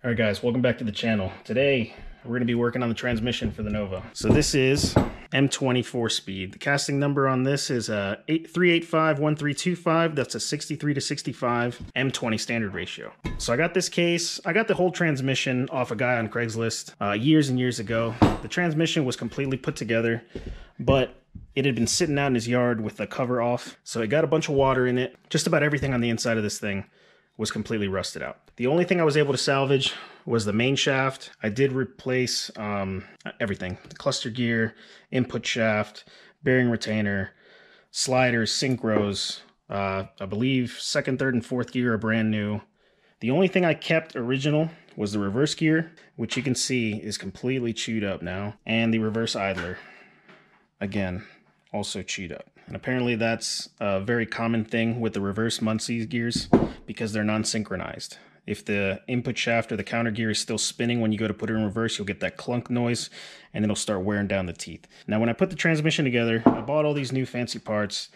Alright guys, welcome back to the channel. Today, we're going to be working on the transmission for the Nova. So this is M20 4-speed. The casting number on this is 3851325. That's a 63 to 65 M20 standard ratio. So I got this case. I got the whole transmission off a guy on Craigslist years and years ago. The transmission was completely put together, but it had been sitting out in his yard with the cover off. So it got a bunch of water in it. Just about everything on the inside of this thing was completely rusted out. The only thing I was able to salvage was the main shaft. I did replace everything. The cluster gear, input shaft, bearing retainer, sliders, synchros. I believe second, third, and fourth gear are brand new. The only thing I kept original was the reverse gear, which you can see is completely chewed up now. And the reverse idler, again, also chewed up. And apparently that's a very common thing with the reverse Muncie gears because they're non-synchronized. If the input shaft or the counter gear is still spinning when you go to put it in reverse, you'll get that clunk noise and it'll start wearing down the teeth. Now when I put the transmission together, I bought all these new fancy parts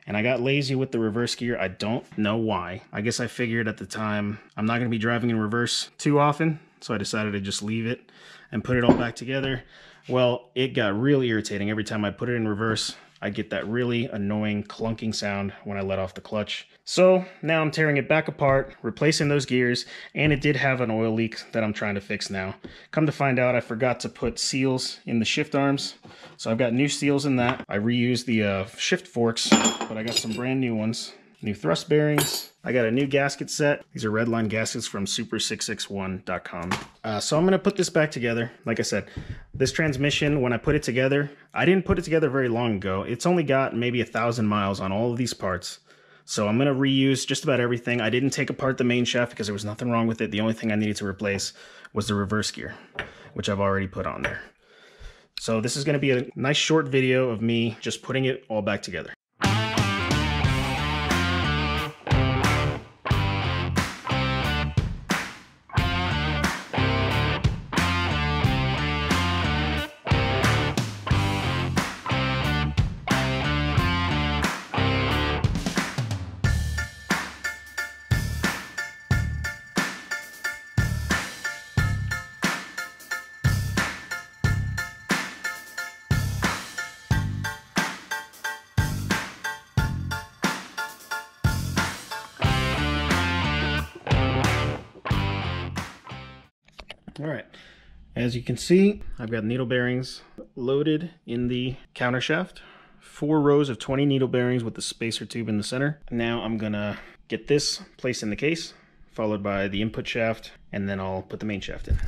and I got lazy with the reverse gear. I don't know why. I guess I figured at the time I'm not going to be driving in reverse too often, so I decided to just leave it and put it all back together. Well, it got really irritating. Every time I put it in reverse, I get that really annoying clunking sound when I let off the clutch. So now I'm tearing it back apart, replacing those gears, and it did have an oil leak that I'm trying to fix now. Come to find out, I forgot to put seals in the shift arms, so I've got new seals in that. I reused the shift forks, but I got some brand new ones. New thrust bearings. I got a new gasket set. These are Redline gaskets from super661.com. So I'm going to put this back together. Like I said, this transmission, when I put it together, I didn't put it together very long ago. It's only got maybe 1,000 miles on all of these parts. So I'm going to reuse just about everything. I didn't take apart the main shaft because there was nothing wrong with it. The only thing I needed to replace was the reverse gear, which I've already put on there. So this is going to be a nice short video of me just putting it all back together. All right, as you can see, I've got needle bearings loaded in the counter shaft. 4 rows of 20 needle bearings with the spacer tube in the center. Now I'm gonna get this placed in the case, followed by the input shaft, and then I'll put the main shaft in.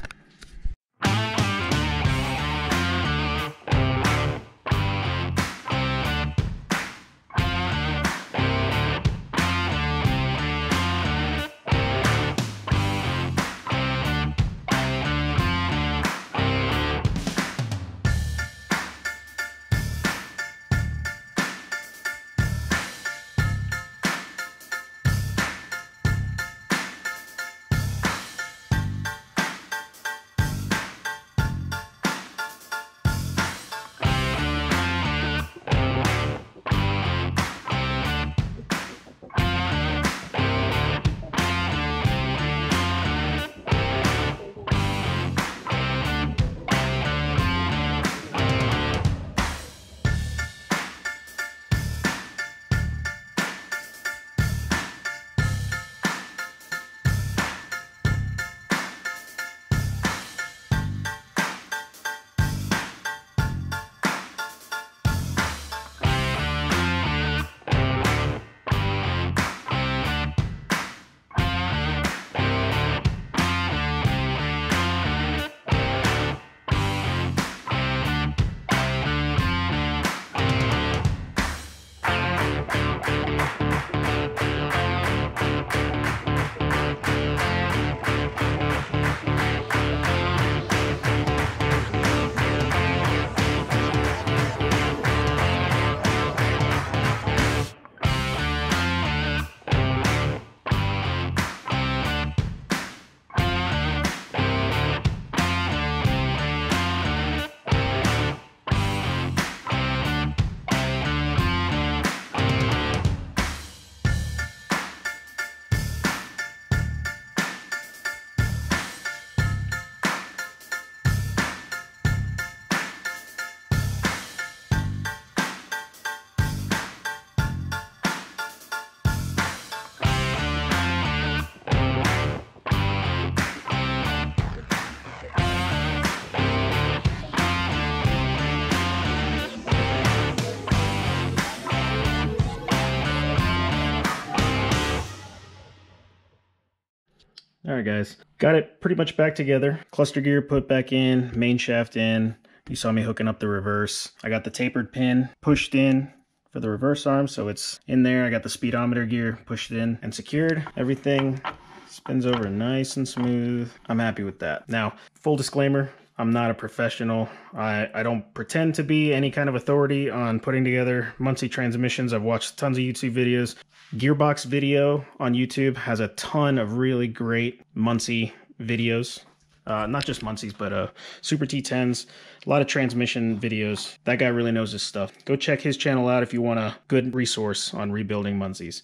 All right, guys, got it pretty much back together. Cluster gear put back in, main shaft in. You saw me hooking up the reverse. I got the tapered pin pushed in for the reverse arm, so it's in there. I got the speedometer gear pushed in and secured. Everything spins over nice and smooth. I'm happy with that. Now, full disclaimer, I'm not a professional. I don't pretend to be any kind of authority on putting together Muncie transmissions. I've watched tons of YouTube videos. Gearbox Video on YouTube has a ton of really great Muncie videos. Not just Muncie's, but Super T10s, a lot of transmission videos. That guy really knows his stuff. Go check his channel out if you want a good resource on rebuilding Muncie's.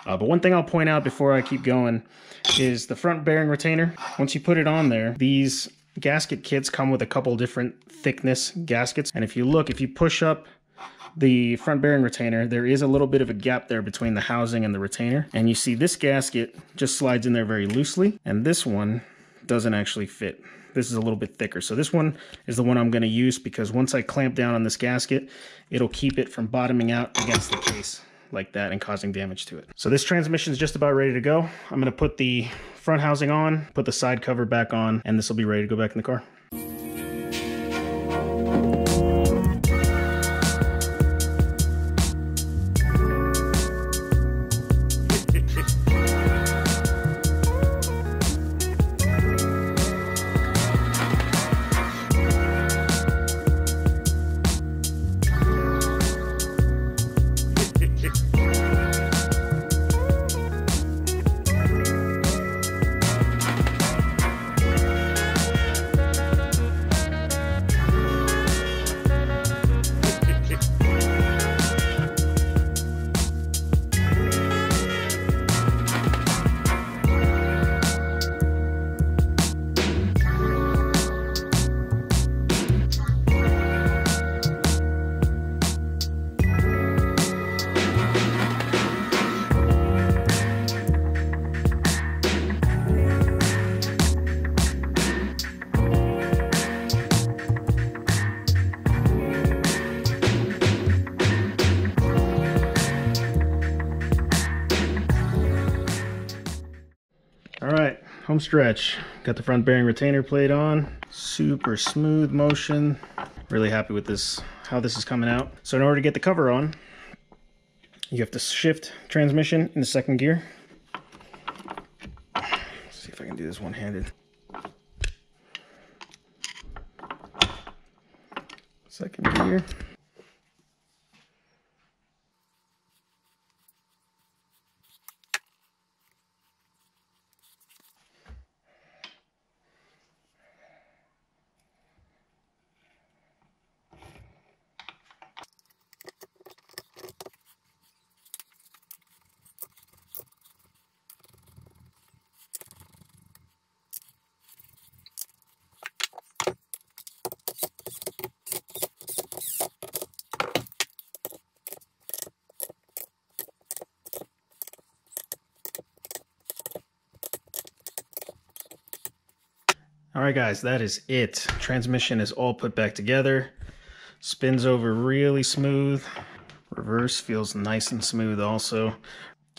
But one thing I'll point out before I keep going is the front bearing retainer. Once you put it on there, these gasket kits come with a couple different thickness gaskets. And if you push up the front bearing retainer, there is a little bit of a gap there between the housing and the retainer. And you see this gasket just slides in there very loosely, and this one doesn't actually fit. This is a little bit thicker. So this one is the one I'm going to use, because once I clamp down on this gasket, it'll keep it from bottoming out against the case like that and causing damage to it. So this transmission is just about ready to go. I'm going to put the front housing on, put the side cover back on, and this will be ready to go back in the car. All right, home stretch. Got the front bearing retainer plate on. Super smooth motion. Really happy with this, how this is coming out. So in order to get the cover on, you have to shift transmission into second gear. Let's see if I can do this one-handed. Second gear. All right, guys, that is it. Transmission is all put back together. Spins over really smooth. Reverse feels nice and smooth also.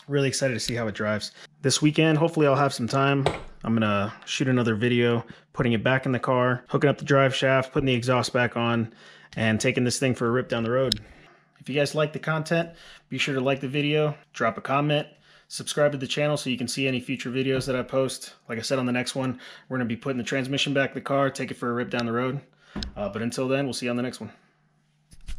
Really excited to see how it drives. This weekend, hopefully I'll have some time. I'm gonna shoot another video, putting it back in the car, hooking up the drive shaft, putting the exhaust back on, and taking this thing for a rip down the road. If you guys like the content, be sure to like the video, drop a comment, subscribe to the channel so you can see any future videos that I post. Like I said, on the next one, we're going to be putting the transmission back in the car, take it for a rip down the road. But until then, we'll see you on the next one.